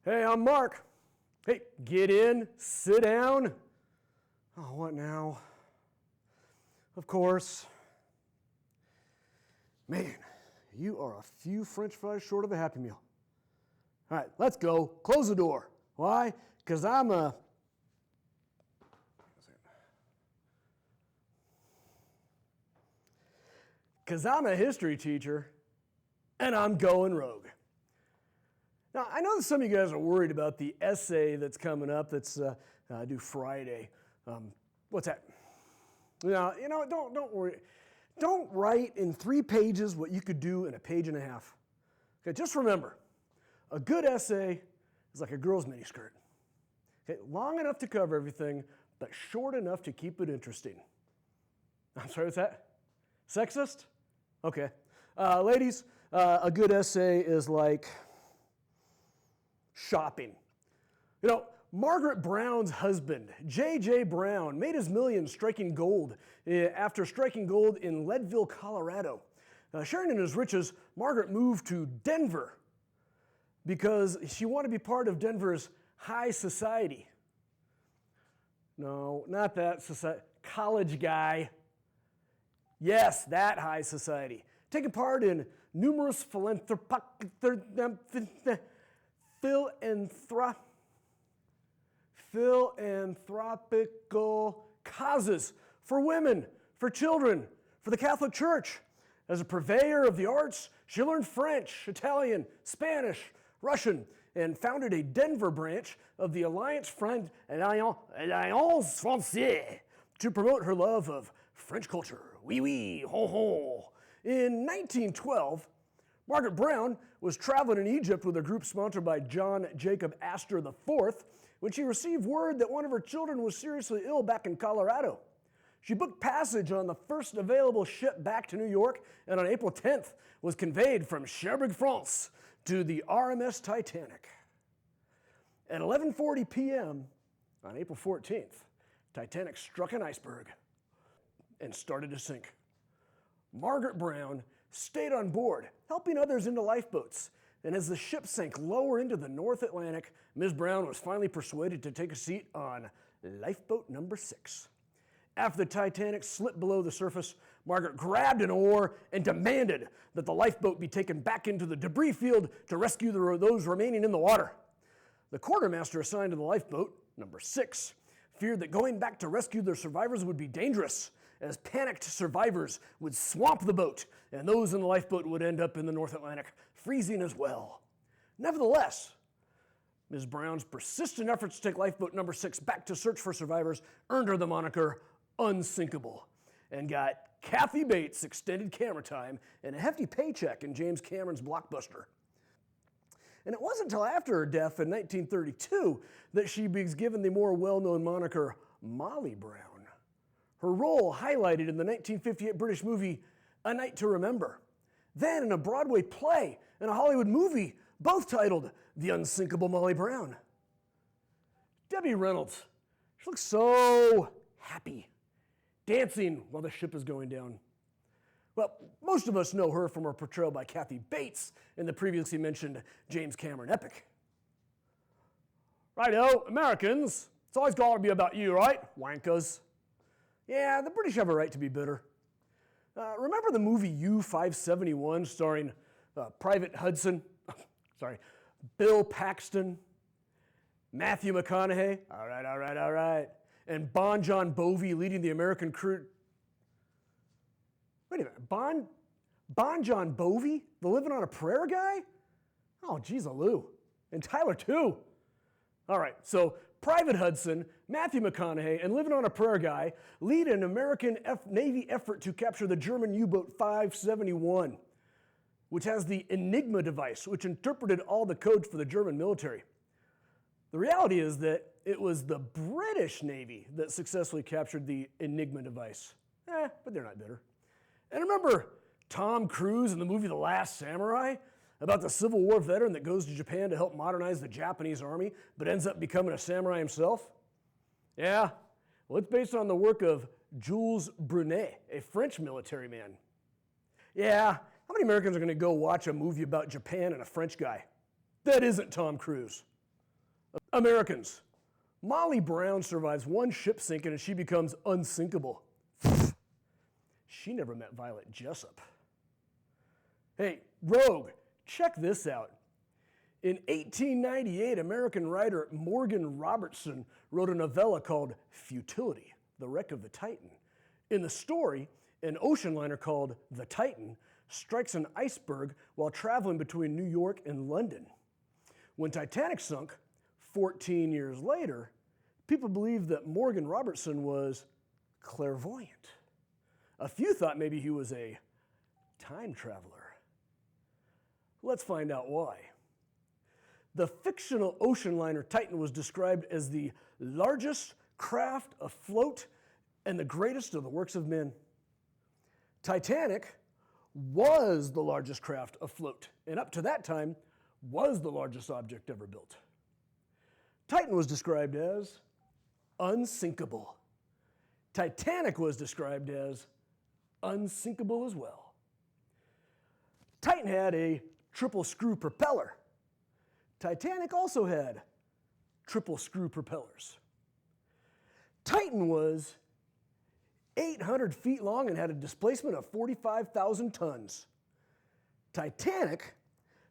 Hey, I'm Mark. Hey, get in, sit down. Oh, what now? Of course. Man, you are a few French fries short of a Happy Meal. All right, let's go. Close the door. Why? Because I'm a history teacher, and I'm going rogue. Now, I know that some of you guys are worried about the essay that's coming up that's due Friday. What's that? Now, don't worry. Don't write in 3 pages what you could do in a page and a half. Okay, just remember, a good essay is like a girl's miniskirt. Okay, long enough to cover everything, but short enough to keep it interesting. I'm sorry, what's that? Sexist? Okay. Ladies, a good essay is like shopping. Margaret Brown's husband, J.J. Brown, made his millions striking gold after striking gold in Leadville, Colorado. Sharing in his riches, Margaret moved to Denver because she wanted to be part of Denver's high society. No, not that society. College guy. Yes, that high society. Taking part in numerous philanthropical causes for women, for children, for the Catholic Church. As a purveyor of the arts, she learned French, Italian, Spanish, Russian, and founded a Denver branch of the Alliance Française to promote her love of French culture. Oui, oui, ho, ho. In 1912, Margaret Brown was traveling in Egypt with a group sponsored by John Jacob Astor IV when she received word that one of her children was seriously ill back in Colorado. She booked passage on the first available ship back to New York, and on April 10th was conveyed from Cherbourg, France to the RMS Titanic. At 11:40 p.m. on April 14th, Titanic struck an iceberg and started to sink. Margaret Brown stayed on board, helping others into lifeboats. And as the ship sank lower into the North Atlantic, Ms. Brown was finally persuaded to take a seat on lifeboat number 6. After the Titanic slipped below the surface, Margaret grabbed an oar and demanded that the lifeboat be taken back into the debris field to rescue those remaining in the water. The quartermaster assigned to the lifeboat, number 6, feared that going back to rescue their survivors would be dangerous, as panicked survivors would swamp the boat, and those in the lifeboat would end up in the North Atlantic, freezing as well. Nevertheless, Ms. Brown's persistent efforts to take lifeboat number 6 back to search for survivors earned her the moniker Unsinkable, and got Kathy Bates extended camera time and a hefty paycheck in James Cameron's blockbuster. And it wasn't until after her death in 1932 that she was given the more well-known moniker Molly Brown. Her role highlighted in the 1958 British movie A Night to Remember, then in a Broadway play and a Hollywood movie, both titled The Unsinkable Molly Brown. Debbie Reynolds, she looks so happy, dancing while the ship is going down. Well, most of us know her from her portrayal by Kathy Bates in the previously mentioned James Cameron epic. Righto, Americans, it's always got to be about you, right? Wankers. Yeah, the British have a right to be bitter. Remember the movie U-571 starring Private Hudson, Bill Paxton, Matthew McConaughey, all right, and Bon John Bovey leading the American crew. Wait a minute, Bon John Bovey, the Living on a Prayer guy? Oh, geez, Lou. And Tyler, too. All right, so Private Hudson, Matthew McConaughey, and Living on a Prayer guy lead an American Navy effort to capture the German U-boat 571, which has the Enigma device, which interpreted all the codes for the German military. The reality is that it was the British Navy that successfully captured the Enigma device. But they're not bitter. And remember Tom Cruise in the movie The Last Samurai? About the Civil War veteran that goes to Japan to help modernize the Japanese army, but ends up becoming a samurai himself? Yeah, well, it's based on the work of Jules Brunet, a French military man. Yeah, how many Americans are going to go watch a movie about Japan and a French guy? That isn't Tom Cruise. Americans. Molly Brown survives one ship sinking and she becomes unsinkable. She never met Violet Jessop. Hey, Rogue, check this out. In 1898, American writer Morgan Robertson wrote a novella called Futility, the Wreck of the Titan. In the story, an ocean liner called the Titan strikes an iceberg while traveling between New York and London. When Titanic sunk 14 years later, people believed that Morgan Robertson was clairvoyant. A few thought maybe he was a time traveler. Let's find out why. The fictional ocean liner Titan was described as the largest craft afloat and the greatest of the works of men. Titanic was the largest craft afloat, and up to that time was the largest object ever built. Titan was described as unsinkable. Titanic was described as unsinkable as well. Titan had a triple screw propeller. Titanic also had triple screw propellers. Titan was 800 feet long and had a displacement of 45,000 tons. Titanic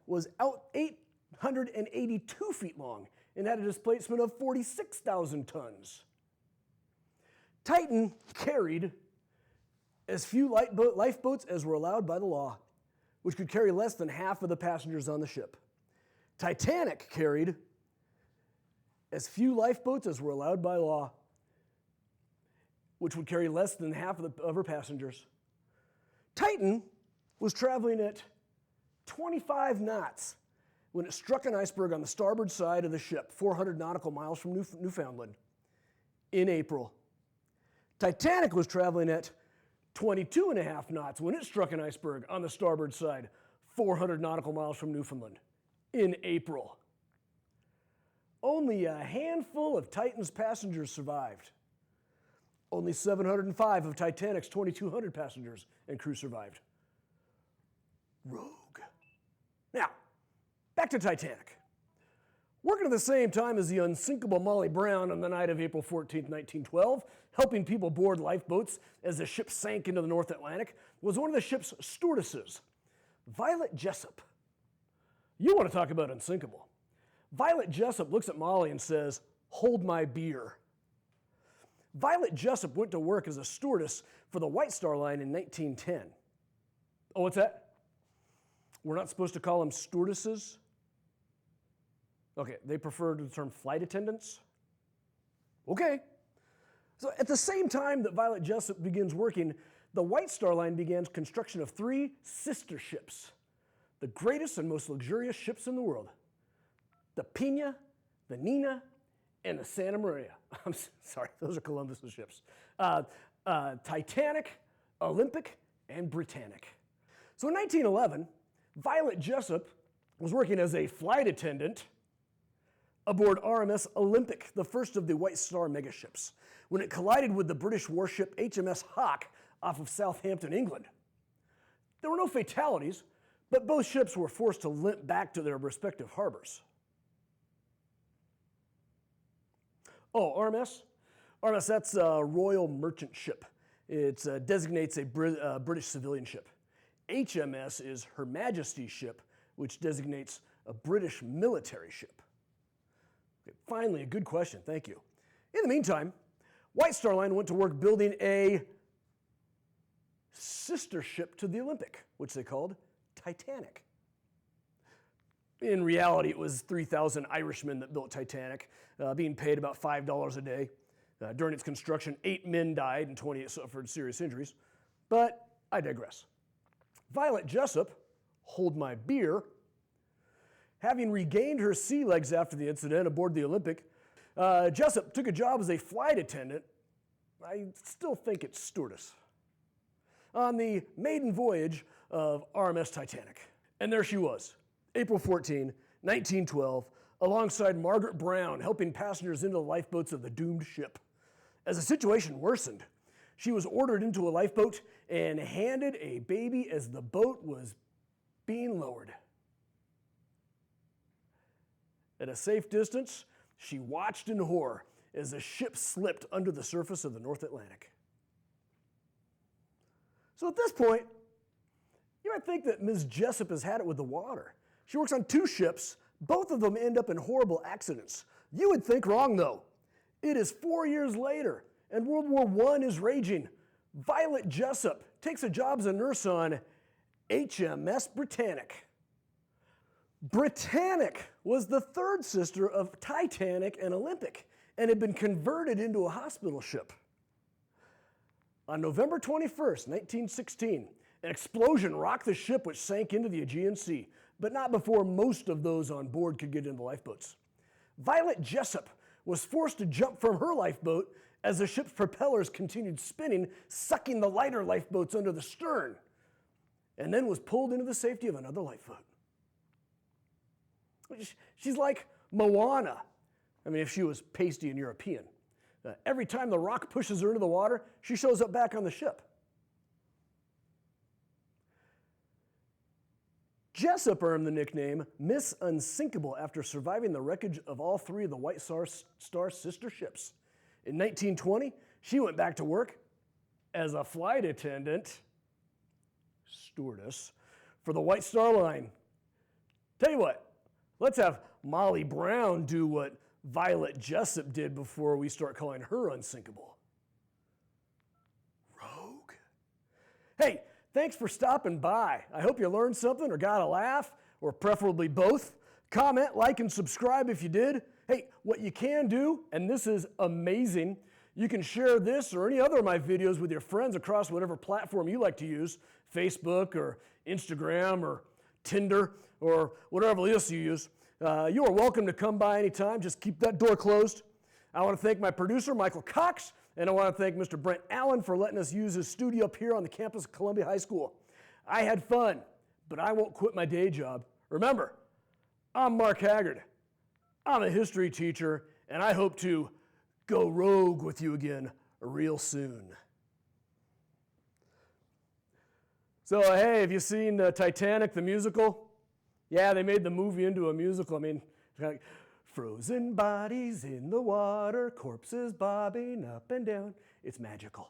was out 882 feet long and had a displacement of 46,000 tons. Titan carried as few lifeboats as were allowed by the law, which could carry less than half of the passengers on the ship. Titanic carried as few lifeboats as were allowed by law, which would carry less than half of her passengers. Titan was traveling at 25 knots when it struck an iceberg on the starboard side of the ship, 400 nautical miles from Newfoundland, in April. Titanic was traveling at 22.5 knots when it struck an iceberg on the starboard side, 400 nautical miles from Newfoundland, in April. Only a handful of Titan's passengers survived. Only 705 of Titanic's 2,200 passengers and crew survived. Rogue. Now, back to Titanic. Working at the same time as the unsinkable Molly Brown on the night of April 14, 1912, helping people board lifeboats as the ship sank into the North Atlantic, was one of the ship's stewardesses, Violet Jessop. You want to talk about unsinkable. Violet Jessop looks at Molly and says, "Hold my beer." Violet Jessop went to work as a stewardess for the White Star Line in 1910. Oh, what's that? We're not supposed to call them stewardesses? Okay, they prefer the term flight attendants? Okay. So at the same time that Violet Jessop begins working, the White Star Line began construction of 3 sister ships, the greatest and most luxurious ships in the world: the Pina, the Nina, and the Santa Maria. I'm sorry, those are Columbus's ships. Titanic, Olympic, and Britannic. So in 1911, Violet Jessop was working as a flight attendant aboard RMS Olympic, the first of the White Star megaships, when it collided with the British warship HMS Hawke off of Southampton, England. There were no fatalities, but both ships were forced to limp back to their respective harbors. Oh, RMS? RMS, that's a Royal Merchant Ship. It designates a British civilian ship. HMS is Her Majesty's ship, which designates a British military ship. Okay, finally, a good question, thank you. In the meantime, White Star Line went to work building a sister ship to the Olympic, which they called Titanic. In reality, it was 3,000 Irishmen that built Titanic, being paid about $5 a day. During its construction, 8 men died and 28 suffered serious injuries. But I digress. Violet Jessop, hold my beer, having regained her sea legs after the incident aboard the Olympic, Jessop took a job as a flight attendant, I still think it's stewardess, on the maiden voyage of RMS Titanic. And there she was, April 14, 1912, alongside Margaret Brown, helping passengers into the lifeboats of the doomed ship. As the situation worsened, she was ordered into a lifeboat and handed a baby as the boat was being lowered. At a safe distance, she watched in horror as the ship slipped under the surface of the North Atlantic. So at this point, you might think that Ms. Jessop has had it with the water. She works on 2 ships. Both of them end up in horrible accidents. You would think wrong, though. It is 4 years later, and World War I is raging. Violet Jessop takes a job as a nurse on HMS Britannic. Britannic was the 3rd sister of Titanic and Olympic and had been converted into a hospital ship. On November 21st, 1916, an explosion rocked the ship, which sank into the Aegean Sea, but not before most of those on board could get into lifeboats. Violet Jessop was forced to jump from her lifeboat as the ship's propellers continued spinning, sucking the lighter lifeboats under the stern, and then was pulled into the safety of another lifeboat. She's like Moana. I mean, if she was pasty and European. Every time the rock pushes her into the water, she shows up back on the ship. Jessop earned the nickname Miss Unsinkable after surviving the wreckage of all 3 of the White Star sister ships. In 1920, she went back to work as a flight attendant, stewardess, for the White Star Line. Tell you what, let's have Molly Brown do what Violet Jessop did before we start calling her unsinkable. Rogue. Hey, thanks for stopping by. I hope you learned something or got a laugh, or preferably both. Comment, like, and subscribe if you did. Hey, what you can do, and this is amazing, you can share this or any other of my videos with your friends across whatever platform you like to use, Facebook or Instagram or Tinder or whatever else you use. You are welcome to come by anytime. Just keep that door closed. I want to thank my producer, Michael Cox, and I want to thank Mr. Brent Allen for letting us use his studio up here on the campus of Columbia High School. I had fun, but I won't quit my day job. Remember, I'm Mark Haggard. I'm a history teacher, and I hope to go rogue with you again real soon. So, hey, have you seen Titanic, the musical? Yeah, they made the movie into a musical. I mean, like, frozen bodies in the water, corpses bobbing up and down. It's magical.